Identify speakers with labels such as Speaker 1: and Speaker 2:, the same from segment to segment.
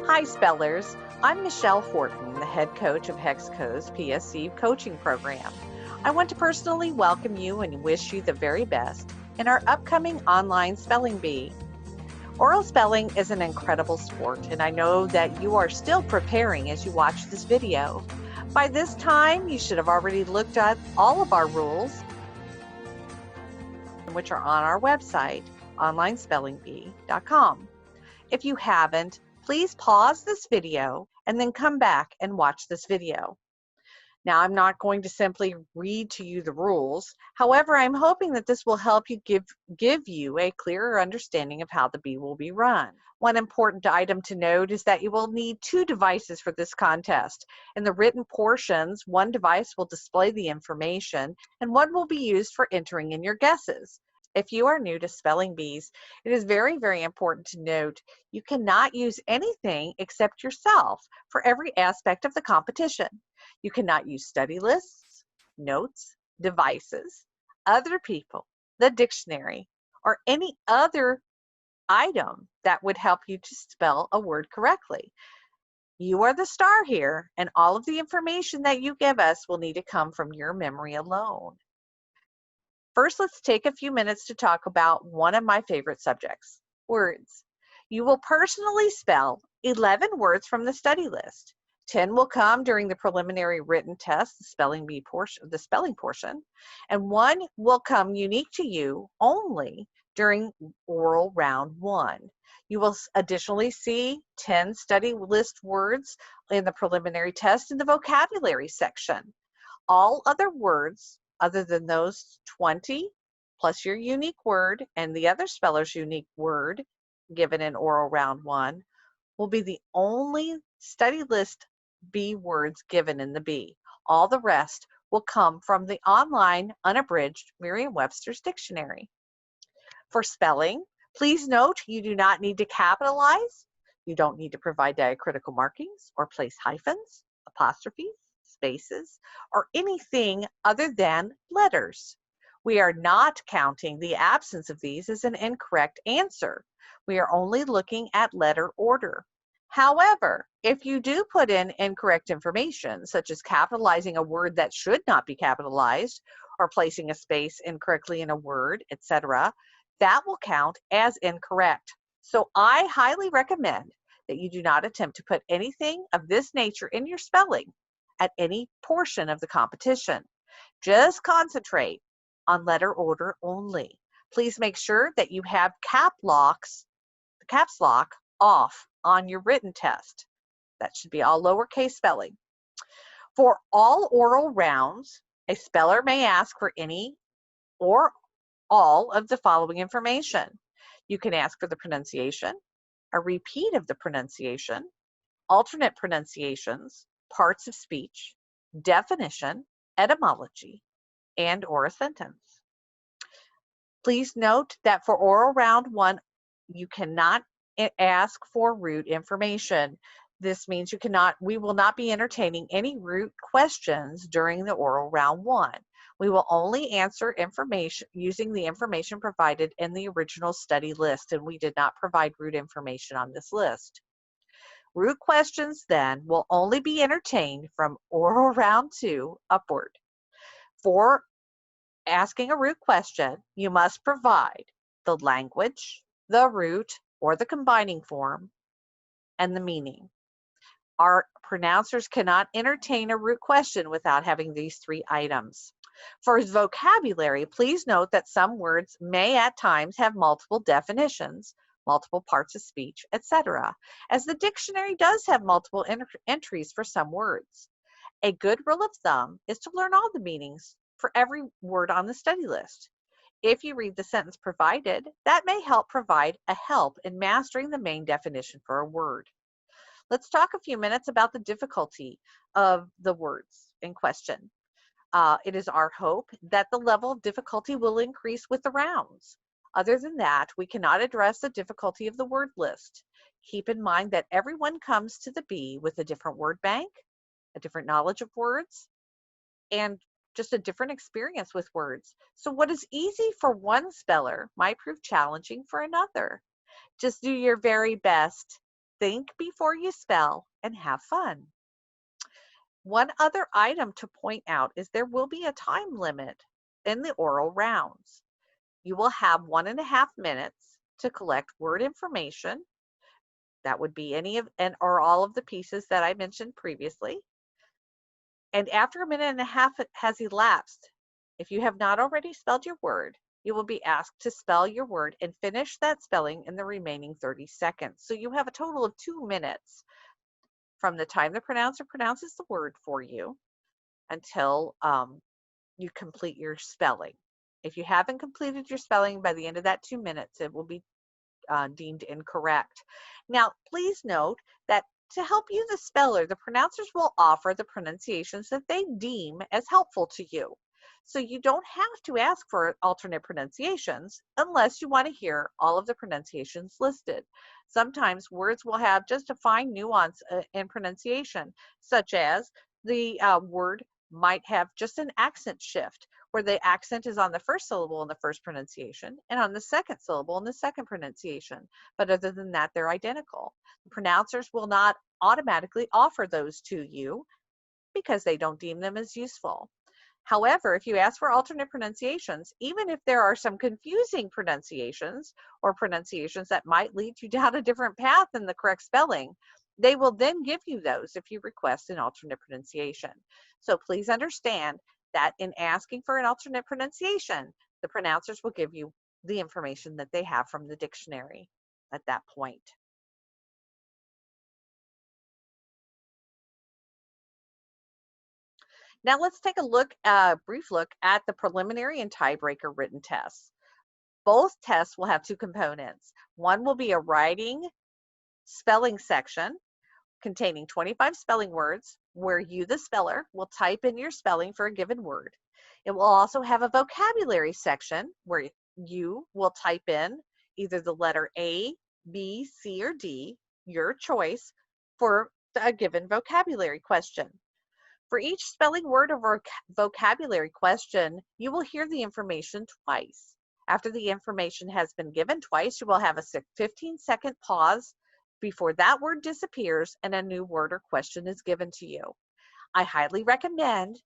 Speaker 1: Hi, spellers. I'm Michelle Horton, the head coach of HexCo's PSC coaching program. I want to personally welcome you and wish you the very best in our upcoming online spelling bee. Oral spelling is an incredible sport, and I know that you are still preparing as you watch this video. By this time, you should have already looked at all of our rules, which are on our website, onlinespellingbee.com. If you haven't, please pause this video and then come back and watch this video. Now, I'm not going to simply read to you the rules. However, I'm hoping that this will help you give you a clearer understanding of how the bee will be run. One important item to note is that you will need 2 devices for this contest. In the written portions, one device will display the information and one will be used for entering in your guesses. If you are new to spelling bees, it is very, very important to note you cannot use anything except yourself for every aspect of the competition. You cannot use study lists, notes, devices, other people, the dictionary, or any other item that would help you to spell a word correctly. You are the star here, and all of the information that you give us will need to come from your memory alone. First, let's take a few minutes to talk about one of my favorite subjects, words. You will personally spell 11 words from the study list. 10 will come during the preliminary written test, the spelling portion, and 1 will come unique to you only during oral round 1. You will additionally see 10 study list words in the preliminary test in the vocabulary section. All other words other than those 20 plus your unique word and the other speller's unique word given in oral round 1 will be the only study list B words given in the B. All the rest will come from the online unabridged Merriam-Webster's dictionary. For spelling, please note you do not need to capitalize. You don't need to provide diacritical markings or place hyphens, apostrophes, spaces, or anything other than letters. We are not counting the absence of these as an incorrect answer. We are only looking at letter order. However, if you do put in incorrect information, such as capitalizing a word that should not be capitalized, or placing a space incorrectly in a word, etc., that will count as incorrect. So I highly recommend that you do not attempt to put anything of this nature in your spelling at any portion of the competition. Just concentrate on letter order only. Please make sure that you have caps lock off on your written test. That should be all lowercase spelling. For all oral rounds, a speller may ask for any or all of the following information. You can ask for the pronunciation, a repeat of the pronunciation, alternate pronunciations, parts of speech, definition, etymology, and or a sentence. Please note that for oral round 1, you cannot ask for root information. This means we will not be entertaining any root questions during the oral round 1. We will only answer information using the information provided in the original study list, and we did not provide root information on this list. Root questions then will only be entertained from oral round 2 upward. For asking a root question, you must provide the language, the root or the combining form, and the meaning. Our pronouncers cannot entertain a root question without having these 3 items. For vocabulary, please note that some words may at times have multiple definitions, multiple parts of speech, etc., as the dictionary does have multiple entries for some words. A good rule of thumb is to learn all the meanings for every word on the study list. If you read the sentence provided, that may help provide a help in mastering the main definition for a word. Let's talk a few minutes about the difficulty of the words in question. It is our hope that the level of difficulty will increase with the rounds. Other than that, we cannot address the difficulty of the word list. Keep in mind that everyone comes to the bee with a different word bank, a different knowledge of words, and just a different experience with words. So what is easy for one speller might prove challenging for another. Just do your very best. think before you spell, and have fun. One other item to point out is there will be a time limit in the oral rounds. You will have 1.5 minutes to collect word information. That would be any of or all of the pieces that I mentioned previously. And after 1.5 minutes has elapsed, if you have not already spelled your word, you will be asked to spell your word and finish that spelling in the remaining 30 seconds. So you have a total of 2 minutes from the time the pronouncer pronounces the word for you until you complete your spelling. If you haven't completed your spelling by the end of that 2 minutes, it will be deemed incorrect. Now, please note that to help you, the speller, the pronouncers will offer the pronunciations that they deem as helpful to you. So you don't have to ask for alternate pronunciations unless you want to hear all of the pronunciations listed. Sometimes words will have just a fine nuance in pronunciation, such as the word might have just an accent shift, where the accent is on the first syllable in the first pronunciation and on the second syllable in the second pronunciation. But other than that, they're identical. The pronouncers will not automatically offer those to you because they don't deem them as useful. However, if you ask for alternate pronunciations, even if there are some confusing pronunciations or pronunciations that might lead you down a different path than the correct spelling, they will then give you those if you request an alternate pronunciation. So please understand that in asking for an alternate pronunciation, the pronouncers will give you the information that they have from the dictionary at that point. Now let's take a brief look at the preliminary and tiebreaker written tests. Both tests will have two components. One will be a writing spelling section containing 25 spelling words where you, the speller, will type in your spelling for a given word. It will also have a vocabulary section where you will type in either the letter A, B, C, or D, your choice, for a given vocabulary question. For each spelling word or vocabulary question, you will hear the information twice. After the information has been given twice, you will have a 15-second pause before that word disappears and a new word or question is given to you. I highly recommend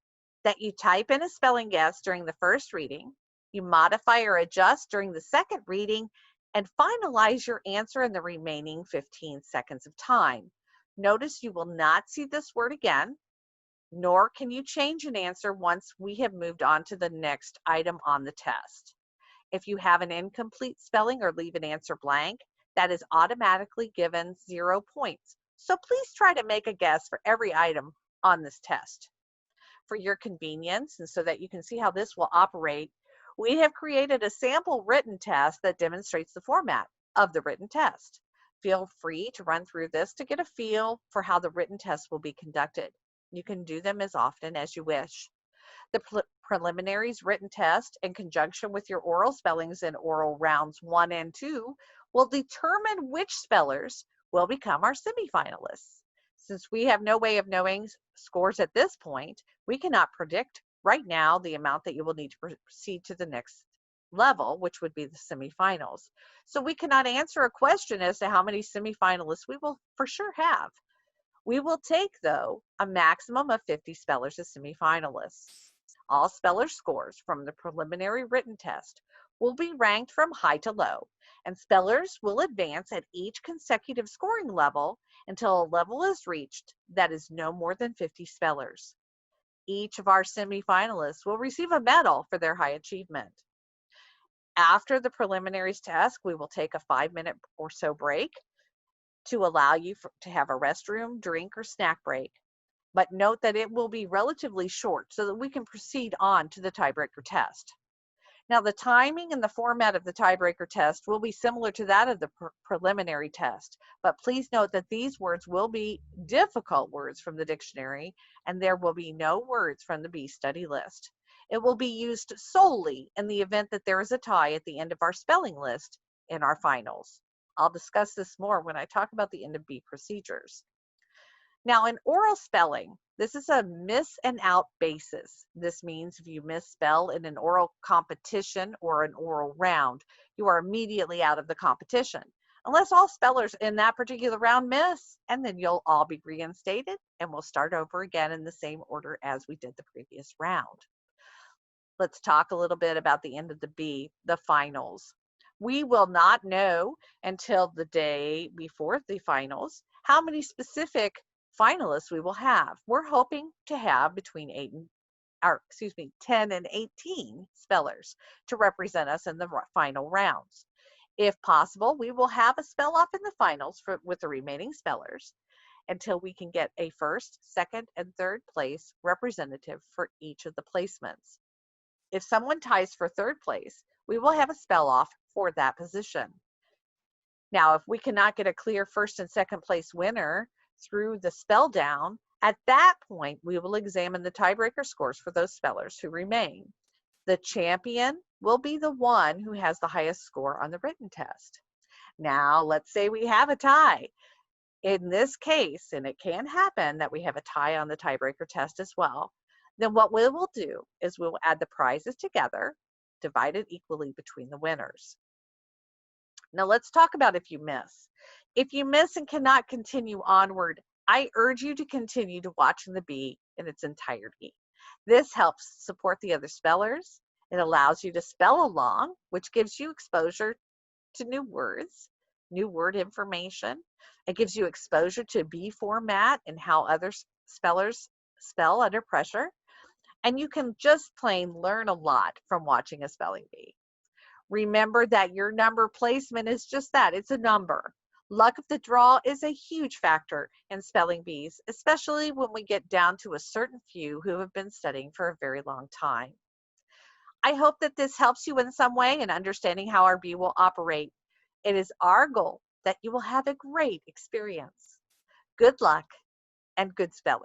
Speaker 1: that you type in a spelling guess during the first reading, you modify or adjust during the second reading, and finalize your answer in the remaining 15 seconds of time. Notice you will not see this word again, nor can you change an answer once we have moved on to the next item on the test. If you have an incomplete spelling or leave an answer blank, that is automatically given 0 points. So please try to make a guess for every item on this test. For your convenience, and so that you can see how this will operate, we have created a sample written test that demonstrates the format of the written test. Feel free to run through this to get a feel for how the written test will be conducted. You can do them as often as you wish. The preliminaries written test, in conjunction with your oral spellings in oral rounds 1 and 2, will determine which spellers will become our semifinalists. Since we have no way of knowing scores at this point, we cannot predict right now the amount that you will need to proceed to the next level, which would be the semifinals. So we cannot answer a question as to how many semifinalists we will for sure have. We will take, though, a maximum of 50 spellers as semifinalists. All speller scores from the preliminary written test will be ranked from high to low, and spellers will advance at each consecutive scoring level until a level is reached that is no more than 50 spellers. Each of our semifinalists will receive a medal for their high achievement. After the preliminaries test, we will take a 5-minute or so break to allow you to have a restroom, drink, or snack break. But note that it will be relatively short so that we can proceed on to the tiebreaker test. Now, the timing and the format of the tiebreaker test will be similar to that of the preliminary test, but please note that these words will be difficult words from the dictionary, and there will be no words from the B study list. It will be used solely in the event that there is a tie at the end of our spelling list in our finals. I'll discuss this more when I talk about the end of B procedures. Now, in oral spelling, this is a miss and out basis. This means if you misspell in an oral competition or an oral round, you are immediately out of the competition, unless all spellers in that particular round miss, and then you'll all be reinstated and we'll start over again in the same order as we did the previous round. Let's talk a little bit about the end of the B, the finals. We will not know until the day before the finals how many specific finalists we will have. We're hoping to have between 10 and 18 spellers to represent us in the final rounds. If possible, we will have a spell off in the finals with the remaining spellers until we can get a first, second, and third place representative for each of the placements. If someone ties for third place, we will have a spell off for that position. Now, if we cannot get a clear first and second place winner through the spell down, at that point, we will examine the tiebreaker scores for those spellers who remain. The champion will be the one who has the highest score on the written test. Now, let's say we have a tie. In this case, and it can happen that we have a tie on the tiebreaker test as well, then what we will do is we will add the prizes together, divided equally between the winners. Now let's talk about if you miss. If you miss and cannot continue onward, I urge you to continue to watching the bee in its entirety. This helps support the other spellers. It allows you to spell along, which gives you exposure to new words, new word information. It gives you exposure to bee format and how other spellers spell under pressure. And you can just plain learn a lot from watching a spelling bee. Remember that your number placement is just that, it's a number. Luck of the draw is a huge factor in spelling bees, especially when we get down to a certain few who have been studying for a very long time. I hope that this helps you in some way in understanding how our bee will operate. It is our goal that you will have a great experience. Good luck and good spelling.